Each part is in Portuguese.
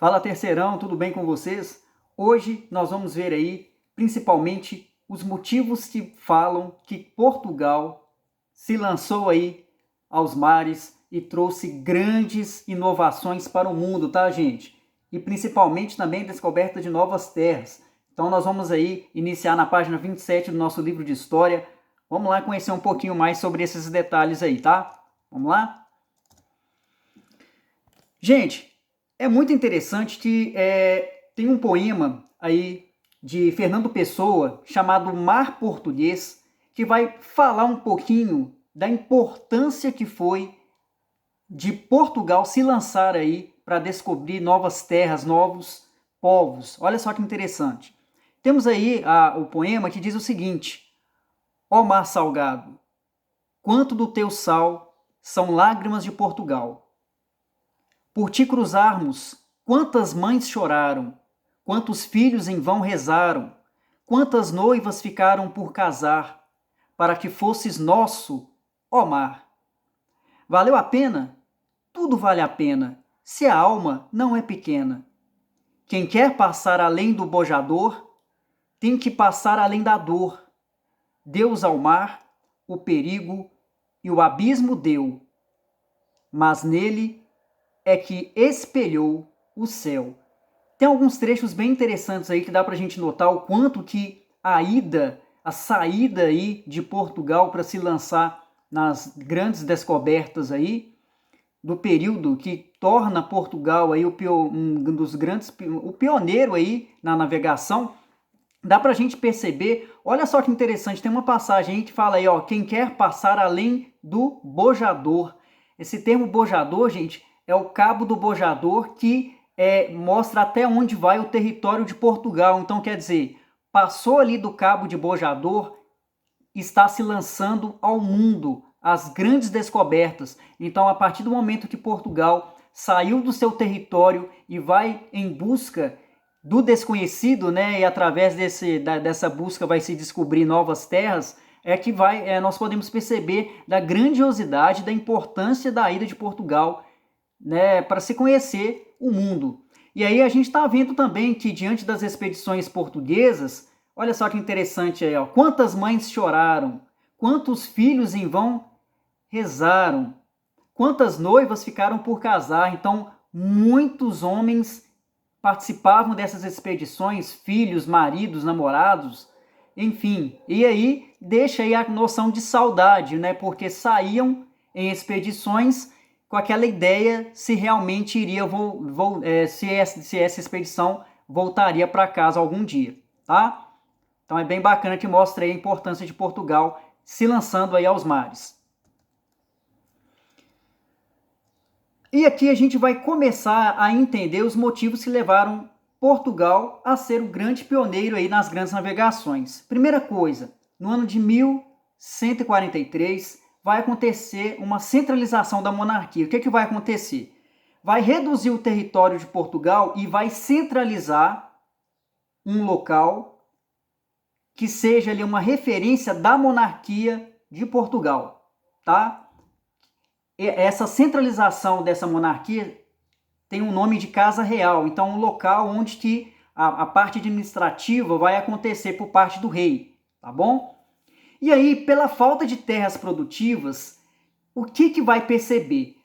Fala terceirão, tudo bem com vocês? Hoje nós vamos ver aí principalmente os motivos que falam que Portugal se lançou aí aos mares e trouxe grandes inovações para o mundo, tá, gente? E principalmente também descoberta de novas terras. Então nós vamos aí iniciar na página 27 do nosso livro de história. Vamos lá conhecer um pouquinho mais sobre esses detalhes aí, tá? Vamos lá? Gente, é muito interessante que tem um poema aí de Fernando Pessoa chamado Mar Português, que vai falar um pouquinho da importância que foi de Portugal se lançar aí para descobrir novas terras, novos povos. Olha só que interessante. Temos aí o poema que diz o seguinte: Ó mar salgado, quanto do teu sal são lágrimas de Portugal. Por ti cruzarmos, quantas mães choraram, quantos filhos em vão rezaram, quantas noivas ficaram por casar, para que fosses nosso, ó mar. Valeu a pena? Tudo vale a pena, se a alma não é pequena. Quem quer passar além do bojador, tem que passar além da dor. Deus ao mar, o perigo e o abismo deu, mas nele é que espelhou o céu. Tem alguns trechos bem interessantes aí que dá pra gente notar o quanto que a saída aí de Portugal para se lançar nas grandes descobertas aí, do período que torna Portugal aí um dos grandes, o pioneiro aí na navegação, dá pra gente perceber. Olha só que interessante, tem uma passagem aí que fala aí, ó, quem quer passar além do bojador. Esse termo bojador, gente, é o cabo do bojador que mostra até onde vai o território de Portugal. Então, quer dizer, passou ali do cabo de bojador, está se lançando ao mundo, as grandes descobertas. Então, a partir do momento que Portugal saiu do seu território e vai em busca do desconhecido, né, e através dessa busca vai se descobrir novas terras, que nós podemos perceber da grandiosidade, da importância da ida de Portugal, né, para se conhecer o mundo. E aí a gente está vendo também que diante das expedições portuguesas, olha só que interessante aí, ó, quantas mães choraram, quantos filhos em vão rezaram, quantas noivas ficaram por casar. Então, muitos homens participavam dessas expedições, filhos, maridos, namorados, enfim. E aí deixa aí a noção de saudade, né? Porque saíam em expedições com aquela ideia se realmente iria se essa expedição voltaria para casa algum dia, tá? Então é bem bacana que mostra aí a importância de Portugal se lançando aí aos mares. E aqui a gente vai começar a entender os motivos que levaram Portugal a ser o grande pioneiro aí nas grandes navegações. Primeira coisa, no ano de 1143 vai acontecer uma centralização da monarquia. O que vai acontecer? Vai reduzir o território de Portugal e vai centralizar um local que seja ali uma referência da monarquia de Portugal, tá? Essa centralização dessa monarquia tem um nome de Casa Real, então um local onde que a parte administrativa vai acontecer por parte do rei, tá bom? E aí, pela falta de terras produtivas, o que vai perceber?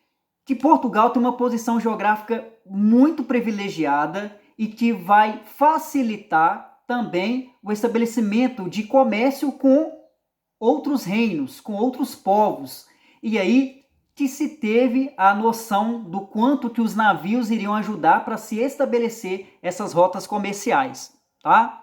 Que Portugal tem uma posição geográfica muito privilegiada e que vai facilitar também o estabelecimento de comércio com outros reinos, com outros povos. E aí que se teve a noção do quanto que os navios iriam ajudar para se estabelecer essas rotas comerciais, tá?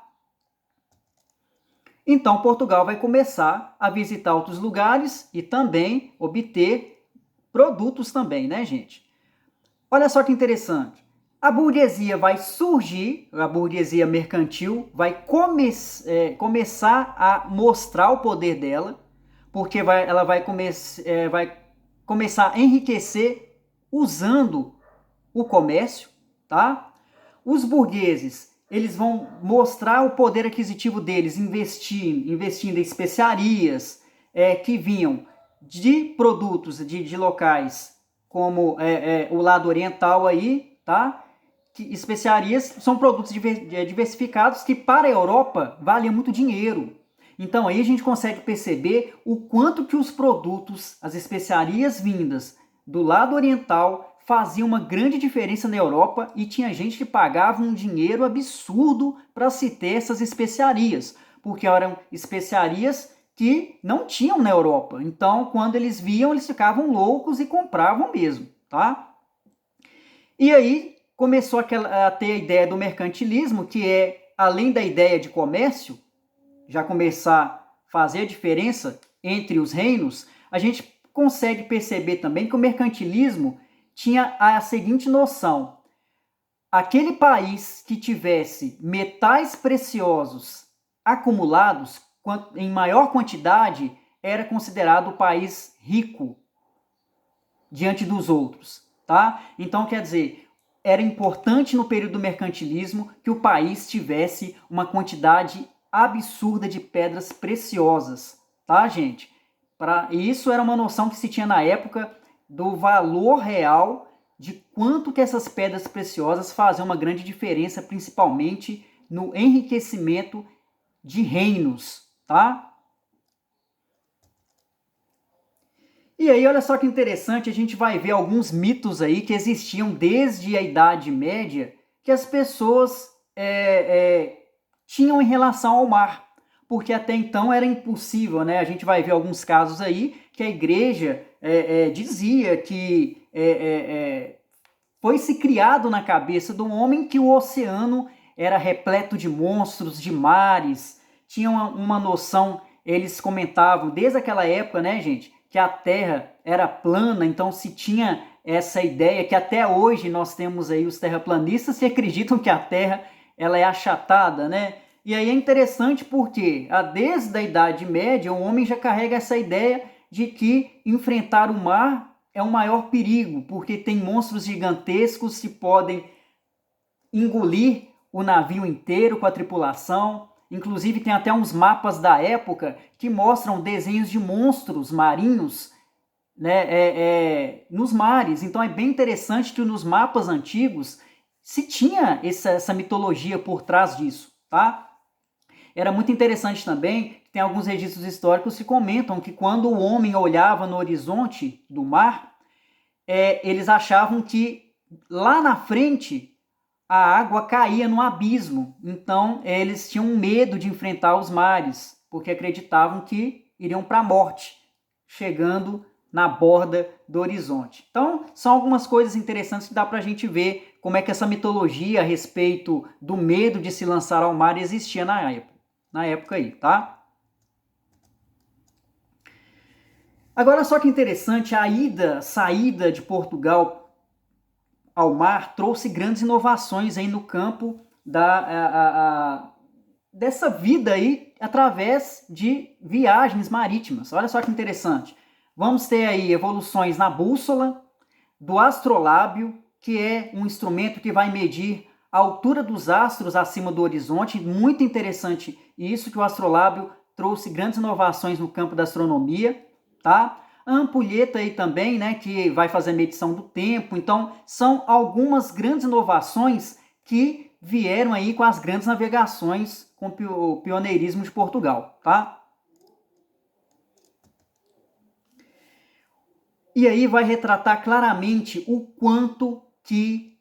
Então, Portugal vai começar a visitar outros lugares e também obter produtos também, né, gente? Olha só que interessante. A burguesia vai surgir, a burguesia mercantil vai começar a mostrar o poder dela, porque ela vai começar a enriquecer usando o comércio, tá? Os burgueses, eles vão mostrar o poder aquisitivo deles, investindo em especiarias que vinham de produtos de locais como o lado oriental aí, tá? que especiarias são produtos diversificados que para a Europa valiam muito dinheiro. Então aí a gente consegue perceber o quanto que os produtos, as especiarias vindas do lado oriental faziam uma grande diferença na Europa e tinha gente que pagava um dinheiro absurdo para se ter essas especiarias, porque eram especiarias que não tinham na Europa. Então, quando eles viam, eles ficavam loucos e compravam mesmo, tá? E aí começou a ter a ideia do mercantilismo, que é, além da ideia de comércio, já começar a fazer a diferença entre os reinos, a gente consegue perceber também que o mercantilismo tinha a seguinte noção: aquele país que tivesse metais preciosos acumulados em maior quantidade era considerado o país rico diante dos outros, tá? Então, quer dizer, era importante no período do mercantilismo que o país tivesse uma quantidade absurda de pedras preciosas, tá, gente? Isso era uma noção que se tinha na época do valor real de quanto que essas pedras preciosas faziam uma grande diferença, principalmente no enriquecimento de reinos, tá? E aí, olha só que interessante, a gente vai ver alguns mitos aí que existiam desde a Idade Média que as pessoas tinham em relação ao mar, porque até então era impossível, né? A gente vai ver alguns casos aí que a igreja dizia que foi se criado na cabeça do homem que o oceano era repleto de monstros, de mares, tinha uma noção, eles comentavam desde aquela época, né, gente, que a Terra era plana, então se tinha essa ideia que até hoje nós temos aí os terraplanistas que acreditam que a Terra ela é achatada, né? E aí é interessante porque desde a Idade Média o homem já carrega essa ideia de que enfrentar o mar é o maior perigo, porque tem monstros gigantescos que podem engolir o navio inteiro com a tripulação. Inclusive tem até uns mapas da época que mostram desenhos de monstros marinhos, né, nos mares. Então é bem interessante que nos mapas antigos se tinha essa mitologia por trás disso, tá? Era muito interessante também, tem alguns registros históricos que comentam que quando o homem olhava no horizonte do mar, eles achavam que lá na frente a água caía no abismo. Então eles tinham medo de enfrentar os mares, porque acreditavam que iriam para a morte, chegando na borda do horizonte. Então são algumas coisas interessantes que dá para a gente ver como é que essa mitologia a respeito do medo de se lançar ao mar existia na época aí, tá? Agora só que interessante, a saída de Portugal ao mar trouxe grandes inovações aí no campo dessa vida aí através de viagens marítimas. Olha só que interessante. Vamos ter aí evoluções na bússola, do astrolábio, que é um instrumento que vai medir a altura dos astros acima do horizonte. Muito interessante isso, que o astrolábio trouxe grandes inovações no campo da astronomia, tá? A ampulheta aí também, né, que vai fazer a medição do tempo. Então, são algumas grandes inovações que vieram aí com as grandes navegações, com o pioneirismo de Portugal, tá? E aí vai retratar claramente o quanto que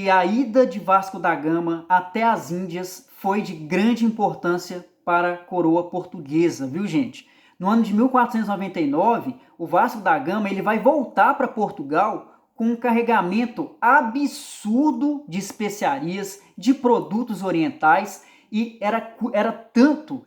a ida de Vasco da Gama até as Índias foi de grande importância para a coroa portuguesa, viu, gente? No ano de 1499, o Vasco da Gama ele vai voltar para Portugal com um carregamento absurdo de especiarias, de produtos orientais, e era tanto,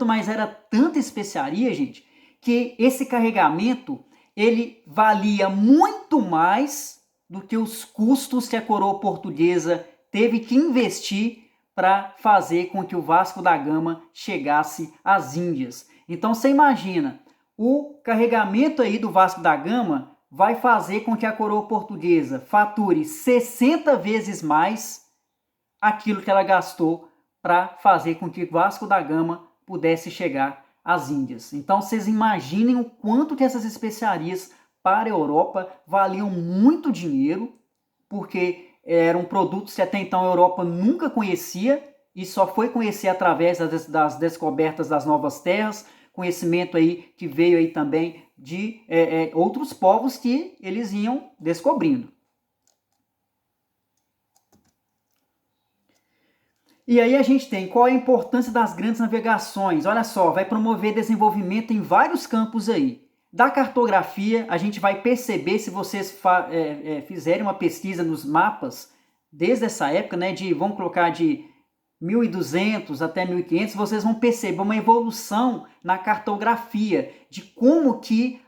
mas era tanta especiaria, gente, que esse carregamento ele valia muito mais do que os custos que a coroa portuguesa teve que investir para fazer com que o Vasco da Gama chegasse às Índias. Então você imagina, o carregamento aí do Vasco da Gama vai fazer com que a coroa portuguesa fature 60 vezes mais aquilo que ela gastou para fazer com que o Vasco da Gama pudesse chegar às Índias. Então vocês imaginem o quanto que essas especiarias para a Europa valiam muito dinheiro, porque eram produtos que até então a Europa nunca conhecia e só foi conhecer através das descobertas das novas terras, conhecimento aí que veio aí também de outros povos que eles iam descobrindo. E aí a gente tem qual é a importância das grandes navegações. Olha só, vai promover desenvolvimento em vários campos aí. Da cartografia, a gente vai perceber, se vocês fizerem uma pesquisa nos mapas, desde essa época, né, vamos colocar de 1200 até 1500, vocês vão perceber uma evolução na cartografia, de como que,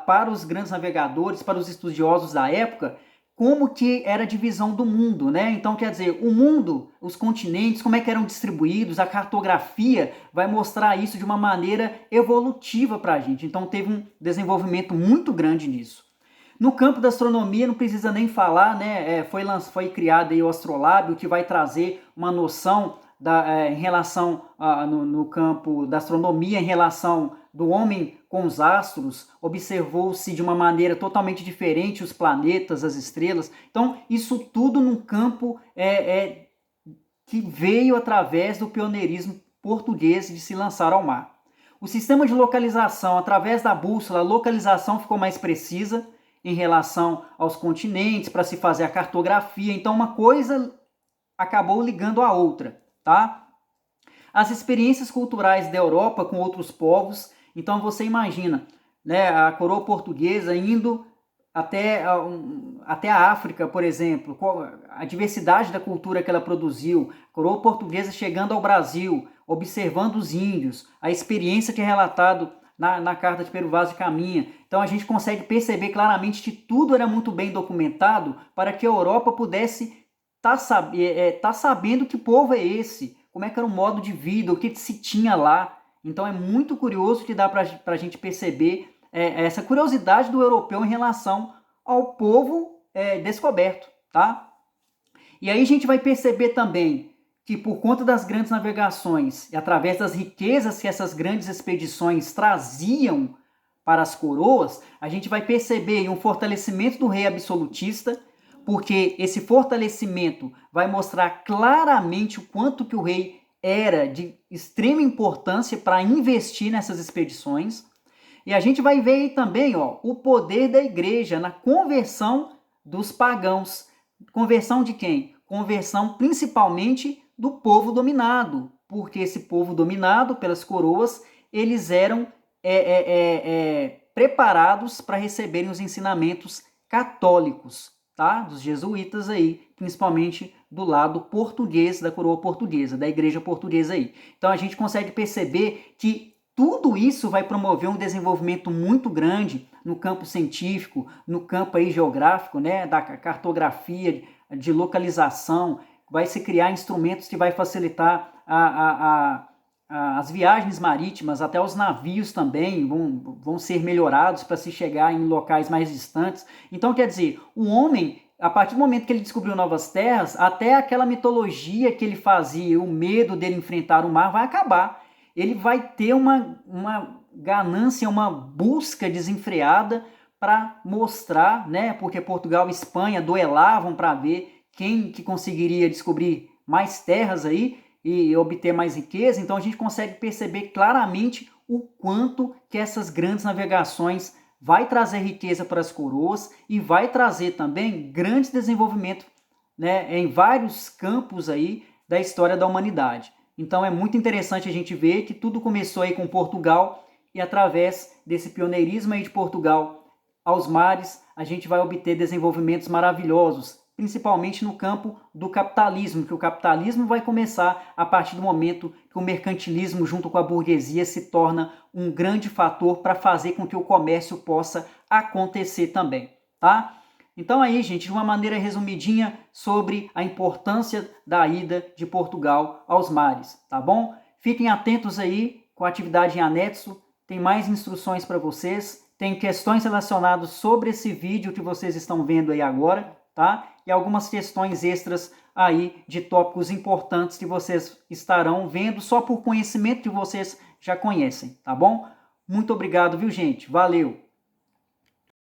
para os grandes navegadores, para os estudiosos da época, como que era a divisão do mundo, né? Então, quer dizer, o mundo, os continentes, como é que eram distribuídos, a cartografia vai mostrar isso de uma maneira evolutiva para a gente. Então, teve um desenvolvimento muito grande nisso. No campo da astronomia, não precisa nem falar, né? Foi criado aí o astrolábio, que vai trazer uma noção em relação no campo da astronomia, em relação do homem com os astros, observou-se de uma maneira totalmente diferente os planetas, as estrelas. Então, isso tudo num campo que veio através do pioneirismo português de se lançar ao mar. O sistema de localização, através da bússola, a localização ficou mais precisa em relação aos continentes, para se fazer a cartografia. Então, uma coisa acabou ligando a outra, tá? As experiências culturais da Europa com outros povos. Então, você imagina, né, a coroa portuguesa indo até a África, por exemplo, a diversidade da cultura que ela produziu, a coroa portuguesa chegando ao Brasil, observando os índios, a experiência que é relatado na carta de Pero Vaz de Caminha. Então a gente consegue perceber claramente que tudo era muito bem documentado para que a Europa pudesse tá sabendo que povo é esse, como é que era o modo de vida, o que se tinha lá. Então é muito curioso que dá para a gente perceber essa curiosidade do europeu em relação ao povo descoberto, tá? E aí a gente vai perceber também que por conta das grandes navegações e através das riquezas que essas grandes expedições traziam para as coroas, a gente vai perceber um fortalecimento do rei absolutista, porque esse fortalecimento vai mostrar claramente o quanto que o rei era de extrema importância para investir nessas expedições. E a gente vai ver aí também o poder da igreja na conversão dos pagãos. Conversão de quem? Conversão principalmente do povo dominado, porque esse povo dominado pelas coroas, eles eram preparados para receberem os ensinamentos católicos, tá? Dos jesuítas aí, principalmente do lado português da coroa portuguesa, da igreja portuguesa aí. Então a gente consegue perceber que tudo isso vai promover um desenvolvimento muito grande no campo científico, no campo aí geográfico, né, da cartografia, de localização. Vai se criar instrumentos que vai facilitar as viagens marítimas, até os navios também vão ser melhorados para se chegar em locais mais distantes. Então, quer dizer, o homem, a partir do momento que ele descobriu novas terras, até aquela mitologia que ele fazia, o medo dele enfrentar o mar vai acabar. Ele vai ter uma ganância, uma busca desenfreada para mostrar, né? Porque Portugal e Espanha duelavam para ver quem que conseguiria descobrir mais terras aí e obter mais riqueza. Então a gente consegue perceber claramente o quanto que essas grandes navegações vai trazer riqueza para as coroas e vai trazer também grande desenvolvimento, né, em vários campos aí da história da humanidade. Então é muito interessante a gente ver que tudo começou aí com Portugal e através desse pioneirismo aí de Portugal aos mares, a gente vai obter desenvolvimentos maravilhosos, principalmente no campo do capitalismo, que o capitalismo vai começar a partir do momento que o mercantilismo junto com a burguesia se torna um grande fator para fazer com que o comércio possa acontecer também, tá? Então aí, gente, de uma maneira resumidinha sobre a importância da ida de Portugal aos mares, tá bom? Fiquem atentos aí com a atividade em anexo, tem mais instruções para vocês, tem questões relacionadas sobre esse vídeo que vocês estão vendo aí agora, tá? E algumas questões extras aí de tópicos importantes que vocês estarão vendo só por conhecimento que vocês já conhecem, tá bom? Muito obrigado, viu, gente? Valeu!